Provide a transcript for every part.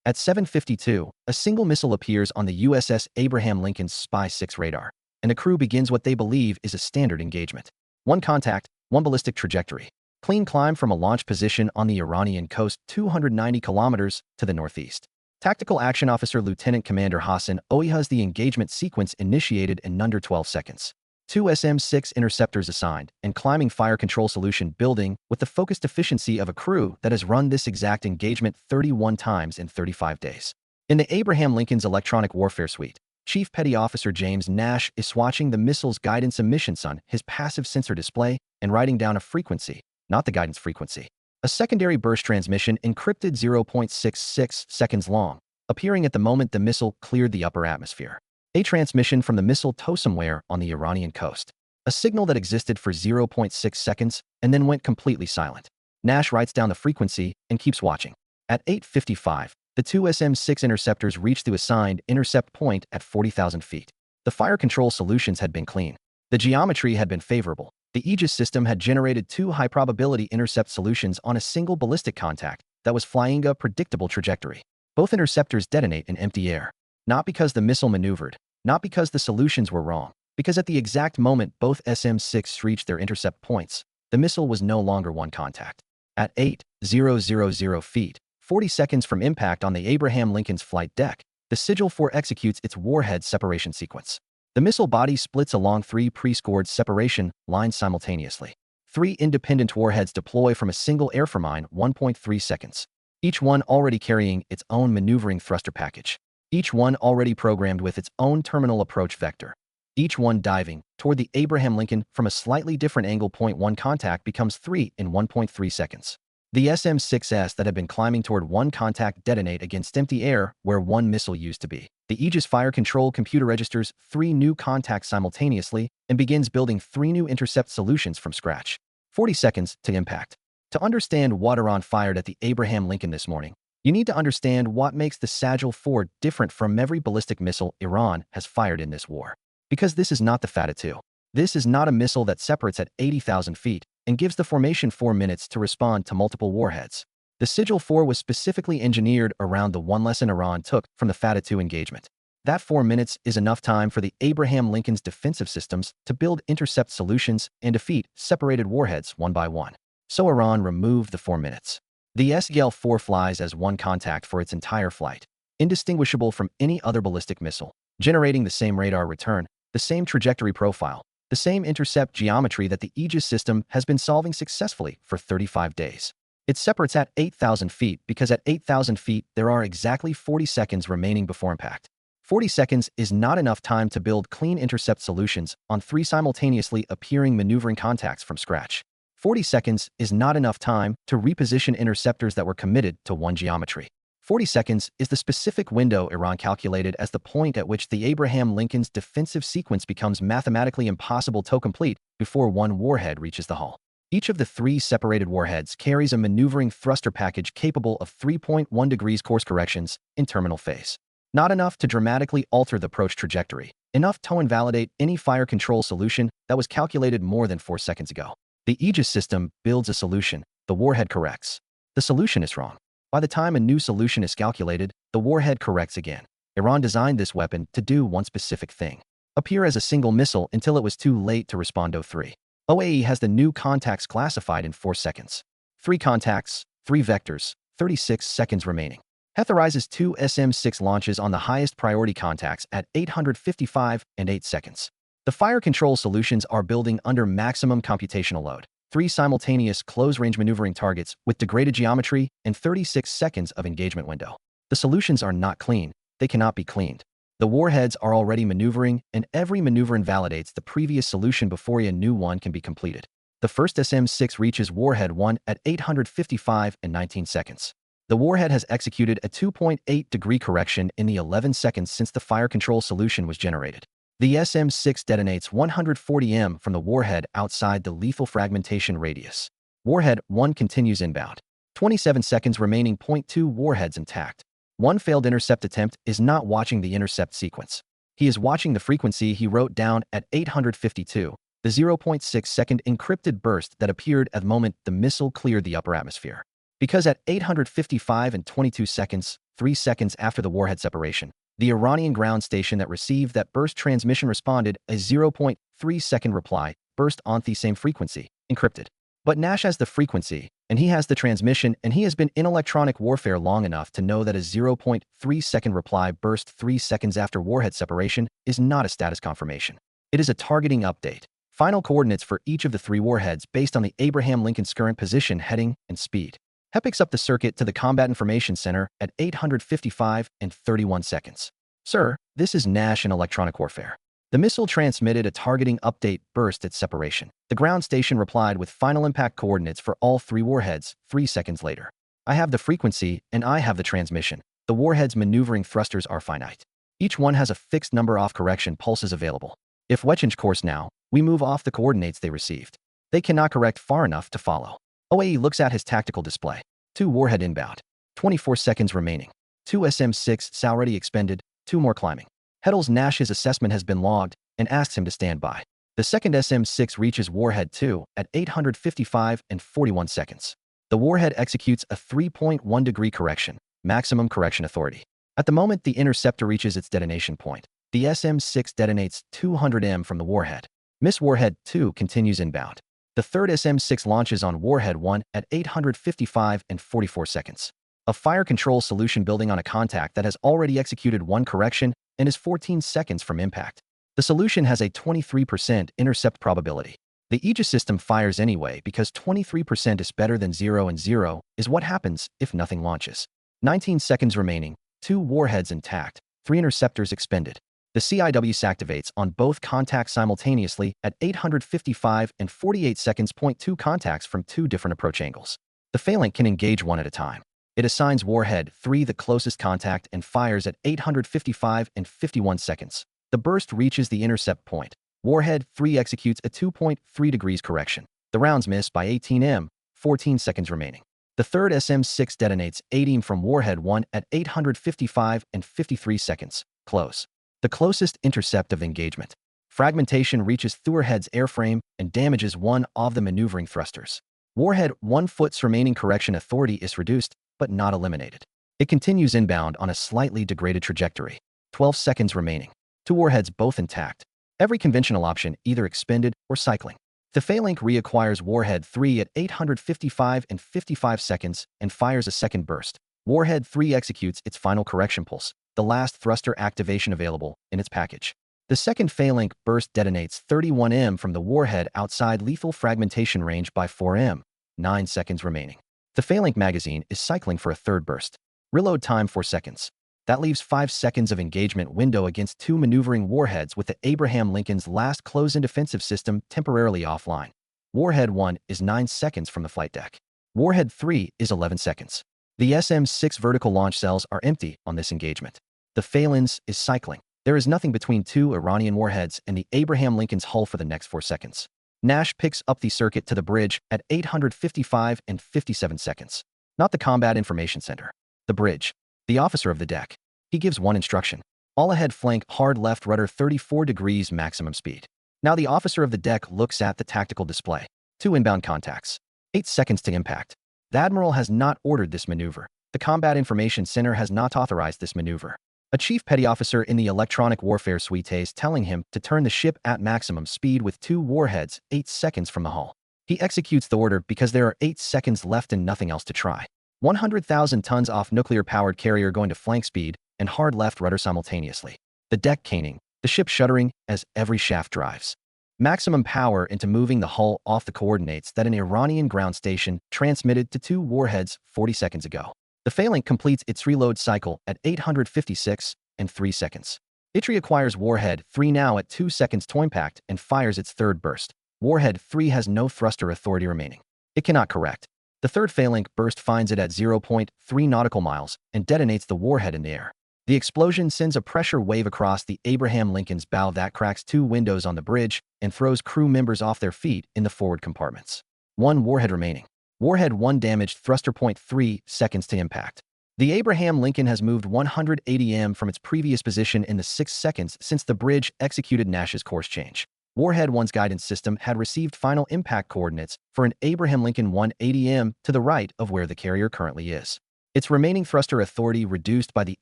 At 7:52, a single missile appears on the USS Abraham Lincoln's Spy-6 radar, and the crew begins what they believe is a standard engagement. One contact, one ballistic trajectory. Clean climb from a launch position on the Iranian coast 290 kilometers to the northeast. Tactical Action Officer Lieutenant Commander Hassan Oey has the engagement sequence initiated in under 12 seconds. Two SM-6 interceptors assigned, and climbing fire control solution building with the focused efficiency of a crew that has run this exact engagement 31 times in 35 days. In the Abraham Lincoln's Electronic Warfare Suite, Chief Petty Officer James Nash is swatching the missile's guidance emissions on his passive sensor display and writing down a frequency, not the guidance frequency. A secondary burst transmission encrypted 0.66 seconds long, appearing at the moment the missile cleared the upper atmosphere. A transmission from the missile tow somewhere on the Iranian coast. A signal that existed for 0.6 seconds and then went completely silent. Nash writes down the frequency and keeps watching. At 8:55, the two SM-6 interceptors reached the assigned intercept point at 40,000 feet. The fire control solutions had been clean. The geometry had been favorable. The Aegis system had generated two high-probability intercept solutions on a single ballistic contact that was flying a predictable trajectory. Both interceptors detonate in empty air. Not because the missile maneuvered, not because the solutions were wrong, because at the exact moment both SM-6 reached their intercept points, the missile was no longer one contact. At 8,000 feet, 40 seconds from impact on the Abraham Lincoln's flight deck, the Sigil 4 executes its warhead separation sequence. The missile body splits along three pre-scored separation lines simultaneously. Three independent warheads deploy from a single airframe 1.3 seconds, each one already carrying its own maneuvering thruster package. Each one already programmed with its own terminal approach vector. Each one diving toward the Abraham Lincoln from a slightly different angle. One contact becomes three in 1.3 seconds. The SM-6S that had been climbing toward one contact detonate against empty air where one missile used to be. The Aegis fire control computer registers three new contacts simultaneously and begins building three new intercept solutions from scratch. 40 seconds to impact. To understand what Iran fired at the Abraham Lincoln this morning, you need to understand what makes the Sigil 4 different from every ballistic missile Iran has fired in this war. Because this is not the Fateh-2. This is not a missile that separates at 80,000 feet and gives the formation 4 minutes to respond to multiple warheads. The Sigil 4 was specifically engineered around the one lesson Iran took from the Fateh-2 engagement. That 4 minutes is enough time for the Abraham Lincoln's defensive systems to build intercept solutions and defeat separated warheads one by one. So Iran removed the 4 minutes. The Sigil 4 flies as one contact for its entire flight, indistinguishable from any other ballistic missile, generating the same radar return, the same trajectory profile, the same intercept geometry that the Aegis system has been solving successfully for 35 days. It separates at 8,000 feet because at 8,000 feet there are exactly 40 seconds remaining before impact. 40 seconds is not enough time to build clean intercept solutions on three simultaneously appearing maneuvering contacts from scratch. 40 seconds is not enough time to reposition interceptors that were committed to one geometry. 40 seconds is the specific window Iran calculated as the point at which the Abraham Lincoln's defensive sequence becomes mathematically impossible to complete before one warhead reaches the hull. Each of the three separated warheads carries a maneuvering thruster package capable of 3.1 degrees course corrections in terminal phase. Not enough to dramatically alter the approach trajectory, enough to invalidate any fire control solution that was calculated more than 4 seconds ago. The Aegis system builds a solution, the warhead corrects. The solution is wrong. By the time a new solution is calculated, the warhead corrects again. Iran designed this weapon to do one specific thing: appear as a single missile until it was too late to respond. 3. OAE has the new contacts classified in 4 seconds. 3 contacts, 3 vectors, 36 seconds remaining. Authorizes 2 SM-6 launches on the highest priority contacts at 855 and 8 seconds. The fire control solutions are building under maximum computational load. 3 simultaneous close-range maneuvering targets with degraded geometry and 36 seconds of engagement window. The solutions are not clean. They cannot be cleaned. The warheads are already maneuvering, and every maneuver invalidates the previous solution before a new one can be completed. The first SM-6 reaches warhead 1 at 855 and 19 seconds. The warhead has executed a 2.8-degree correction in the 11 seconds since the fire control solution was generated. The SM-6 detonates 140 m from the warhead outside the lethal fragmentation radius. Warhead 1 continues inbound. 27 seconds remaining. 2 warheads intact. One failed intercept attempt is not watching the intercept sequence. He is watching the frequency he wrote down at 852, the 0.6-second encrypted burst that appeared at the moment the missile cleared the upper atmosphere. Because at 855 and 22 seconds, 3 seconds after the warhead separation. The Iranian ground station that received that burst transmission responded a 0.3-second reply burst on the same frequency, encrypted. But Nash has the frequency, and he has the transmission, and he has been in electronic warfare long enough to know that a 0.3-second reply burst 3 seconds after warhead separation is not a status confirmation. It is a targeting update. Final coordinates for each of the 3 warheads based on the Abraham Lincoln's current position, heading, and speed. He picks up the circuit to the Combat Information Center at 855 and 31 seconds. Sir, this is Nash in electronic warfare. The missile transmitted a targeting update burst at separation. The ground station replied with final impact coordinates for all 3 warheads 3 seconds later. I have the frequency, and I have the transmission. The warhead's maneuvering thrusters are finite. Each one has a fixed number of correction pulses available. If we change course now, we move off the coordinates they received. They cannot correct far enough to follow. OAE looks at his tactical display. 2 warhead inbound. 24 seconds remaining. 2 SM-6 already expended. 2 more climbing. Heddle's Nash's assessment has been logged and asks him to stand by. The second SM-6 reaches warhead 2 at 855 and 41 seconds. The warhead executes a 3.1-degree correction, maximum correction authority. At the moment the interceptor reaches its detonation point, the SM-6 detonates 200 m from the warhead. Miss Warhead 2 continues inbound. The third SM-6 launches on Warhead 1 at 855 and 44 seconds. A fire control solution building on a contact that has already executed 1 correction and is 14 seconds from impact. The solution has a 23% intercept probability. The Aegis system fires anyway because 23% is better than 0, and 0 is what happens if nothing launches. 19 seconds remaining, 2 warheads intact, 3 interceptors expended. The CIWS activates on both contacts simultaneously at 855 and 48 seconds. 2 contacts from 2 different approach angles. The phalanx can engage one at a time. It assigns Warhead 3 the closest contact and fires at 855 and 51 seconds. The burst reaches the intercept point. Warhead 3 executes a 2.3 degrees correction. The rounds miss by 18 m, 14 seconds remaining. The third SM-6 detonates 80 m from Warhead 1 at 855 and 53 seconds. Close. The closest intercept of engagement. Fragmentation reaches Warhead's airframe and damages one of the maneuvering thrusters. Warhead 1 foot's remaining correction authority is reduced, but not eliminated. It continues inbound on a slightly degraded trajectory. 12 seconds remaining. 2 warheads both intact. Every conventional option either expended or cycling. The phalanx reacquires Warhead 3 at 855 and 55 seconds and fires a second burst. Warhead 3 executes its final correction pulse, the last thruster activation available in its package. The second phalanx burst detonates 31 m from the warhead outside lethal fragmentation range by 4 m. 9 seconds remaining. The phalanx magazine is cycling for a third burst. Reload time 4 seconds. That leaves 5 seconds of engagement window against 2 maneuvering warheads with the Abraham Lincoln's last close-in defensive system temporarily offline. Warhead 1 is 9 seconds from the flight deck. Warhead 3 is 11 seconds. The SM-6 vertical launch cells are empty on this engagement. The phalanx is cycling. There is nothing between 2 Iranian warheads and the Abraham Lincoln's hull for the next 4 seconds. Nash picks up the circuit to the bridge at 855 and 57 seconds. Not the Combat Information Center. The bridge. The officer of the deck. He gives one instruction. All ahead flank hard left rudder 34 degrees maximum speed. Now the officer of the deck looks at the tactical display. 2 inbound contacts. 8 seconds to impact. The Admiral has not ordered this maneuver. The Combat Information Center has not authorized this maneuver. A chief petty officer in the electronic warfare suite is telling him to turn the ship at maximum speed with 2 warheads 8 seconds from the hull. He executes the order because there are 8 seconds left and nothing else to try. 100,000 tons off nuclear-powered carrier going to flank speed and hard left rudder simultaneously. The deck caning, the ship shuddering as every shaft drives. Maximum power into moving the hull off the coordinates that an Iranian ground station transmitted to 2 warheads 40 seconds ago. The phalanx completes its reload cycle at 856 and 3 seconds. It reacquires Warhead 3 now at 2 seconds to impact and fires its third burst. Warhead 3 has no thruster authority remaining. It cannot correct. The third phalanx burst finds it at 0.3 nautical miles and detonates the warhead in the air. The explosion sends a pressure wave across the Abraham Lincoln's bow that cracks 2 windows on the bridge and throws crew members off their feet in the forward compartments. 1 warhead remaining. Warhead 1 damaged thruster. 3 seconds to impact. The Abraham Lincoln has moved 180 m from its previous position in the 6 seconds since the bridge executed Nash's course change. Warhead 1's guidance system had received final impact coordinates for an Abraham Lincoln 180 m to the right of where the carrier currently is. Its remaining thruster authority, reduced by the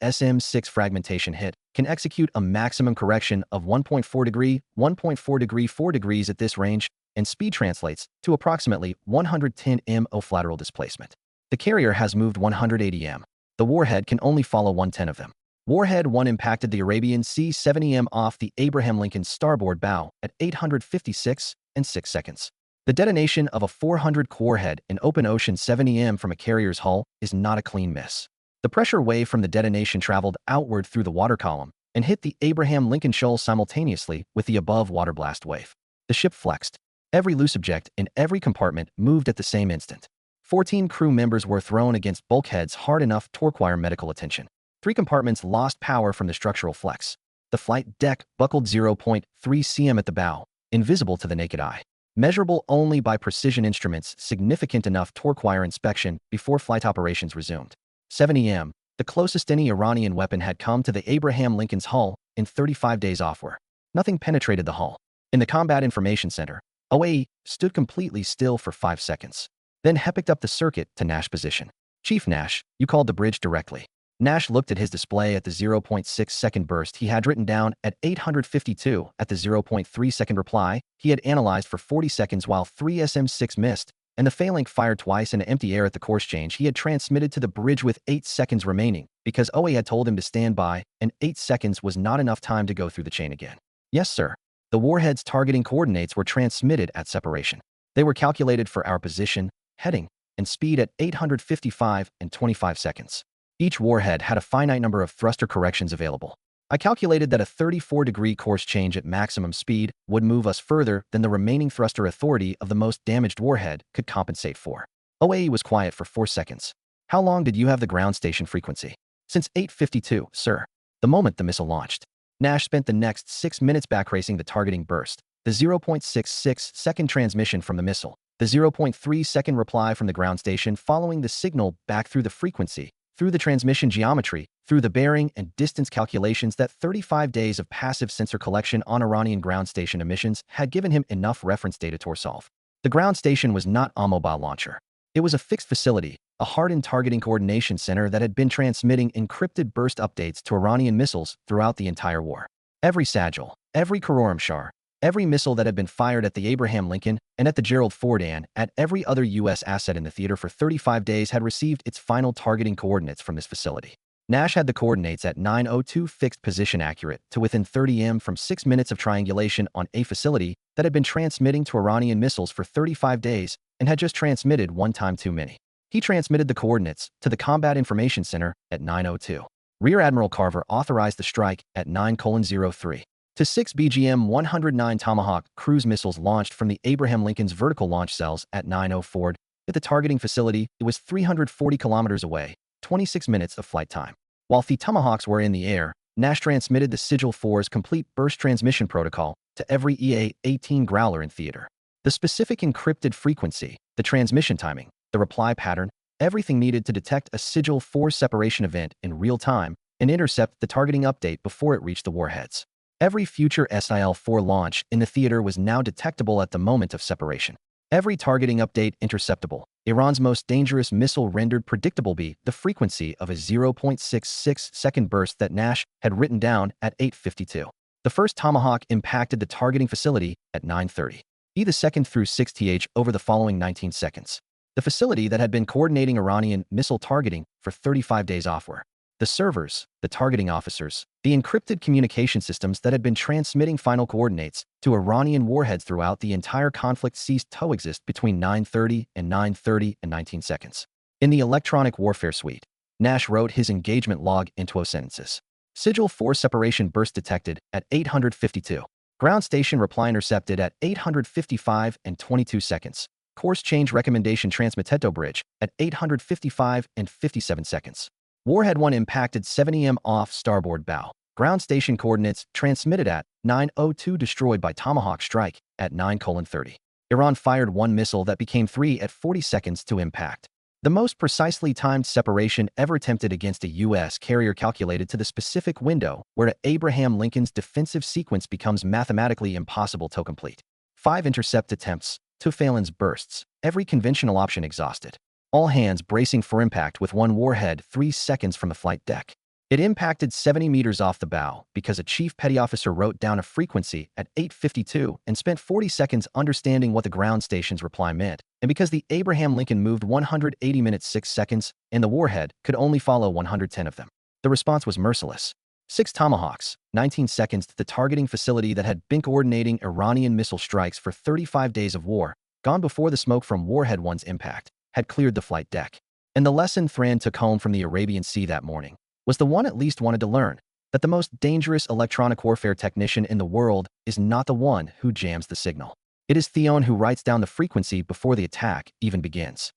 SM-6 fragmentation hit, can execute a maximum correction of 1.4 degree, 1.4 degree, 4 degrees at this range, and speed translates to approximately 110 m lateral displacement. The carrier has moved 180 m. The warhead can only follow 110 of them. Warhead 1 impacted the Arabian Sea 70 m off the Abraham Lincoln's starboard bow at 856 and 6 seconds. The detonation of a 400 warhead in open ocean 70 m from a carrier's hull is not a clean miss. The pressure wave from the detonation traveled outward through the water column and hit the Abraham Lincoln shoal simultaneously with the above water blast wave. The ship flexed. Every loose object in every compartment moved at the same instant. 14 crew members were thrown against bulkheads hard enough to require medical attention. 3 compartments lost power from the structural flex. The flight deck buckled 0.3 cm at the bow, invisible to the naked eye. Measurable only by precision instruments significant enough to require inspection before flight operations resumed. 70 m, the closest any Iranian weapon had come to the Abraham Lincoln's hull in 35 days offward. Nothing penetrated the hull. In the Combat Information Center, OAE stood completely still for 5 seconds. Then he picked up the circuit to Nash position. "Chief Nash, you called the bridge directly." Nash looked at his display at the 0.6 second burst he had written down at 852 at the 0.3 second reply he had analyzed for 40 seconds while 3 SM-6 missed, and the phalanx fired twice in empty air at the course change he had transmitted to the bridge with 8 seconds remaining because OA had told him to stand by, and 8 seconds was not enough time to go through the chain again. "Yes, sir." The warhead's targeting coordinates were transmitted at separation. They were calculated for our position, heading, and speed at 855 and 25 seconds. Each warhead had a finite number of thruster corrections available. I calculated that a 34-degree course change at maximum speed would move us further than the remaining thruster authority of the most damaged warhead could compensate for. OAE was quiet for 4 seconds. "How long did you have the ground station frequency?" "Since 8:52, sir. The moment the missile launched." Nash spent the next 6 minutes backracing the targeting burst, the 0.66 second transmission from the missile, the 0.3 second reply from the ground station following the signal back through the frequency, through the transmission geometry, through the bearing and distance calculations. That 35 days of passive sensor collection on Iranian ground station emissions had given him enough reference data to solve. The ground station was not a mobile launcher. It was a fixed facility, a hardened targeting coordination center that had been transmitting encrypted burst updates to Iranian missiles throughout the entire war. Every Sajal, every Khorramshahr, every missile that had been fired at the Abraham Lincoln and at the Gerald Ford and at every other U.S. asset in the theater for 35 days had received its final targeting coordinates from this facility. Nash had the coordinates at 9:02 fixed position accurate to within 30 m from 6 minutes of triangulation on a facility that had been transmitting to Iranian missiles for 35 days and had just transmitted one time too many. He transmitted the coordinates to the Combat Information Center at 9:02. Rear Admiral Carver authorized the strike at 9:03. To 6 BGM-109 Tomahawk cruise missiles launched from the Abraham Lincoln's vertical launch cells at 9:04. At the targeting facility, it was 340 kilometers away, 26 minutes of flight time. While the Tomahawks were in the air, Nash transmitted the Sigil 4's complete burst transmission protocol to every EA-18 Growler in theater. The specific encrypted frequency, the transmission timing, the reply pattern, everything needed to detect a Sigil 4 separation event in real time and intercept the targeting update before it reached the warheads. Every future SIL-4 launch in the theater was now detectable at the moment of separation. Every targeting update interceptable. Iran's most dangerous missile rendered predictable be the frequency of a 0.66 second burst that Nash had written down at 8:52. The first Tomahawk impacted the targeting facility at 9:30. The second through 6th over the following 19 seconds. The facility that had been coordinating Iranian missile targeting for 35 days offward. The servers, the targeting officers, the encrypted communication systems that had been transmitting final coordinates to Iranian warheads throughout the entire conflict ceased to exist between 9:30 and 19 seconds. In the electronic warfare suite, Nash wrote his engagement log into sentences. Sigil 4 separation burst detected at 852. Ground station reply intercepted at 855 and 22 seconds. Course change recommendation transmitted bridge at 855 and 57 seconds. Warhead 1 impacted 70 m off starboard bow. Ground station coordinates transmitted at 9:02 destroyed by Tomahawk strike at 9:30. Iran fired one missile that became 3 at 40 seconds to impact. The most precisely timed separation ever attempted against a U.S. carrier calculated to the specific window where Abraham Lincoln's defensive sequence becomes mathematically impossible to complete. 5 intercept attempts, 2 phalanx bursts, every conventional option exhausted. all hands bracing for impact with one warhead 3 seconds from the flight deck. It impacted 70 meters off the bow because a chief petty officer wrote down a frequency at 8:52 and spent 40 seconds understanding what the ground station's reply meant, and because the Abraham Lincoln moved 180 minutes 6 seconds and the warhead could only follow 110 of them. The response was merciless. 6 Tomahawks, 19 seconds to the targeting facility that had been coordinating Iranian missile strikes for 35 days of war, gone before the smoke from Warhead 1's impact, had cleared the flight deck. And the lesson Thran took home from the Arabian Sea that morning was the one at least wanted to learn, that the most dangerous electronic warfare technician in the world is not the one who jams the signal. It is Theon who writes down the frequency before the attack even begins.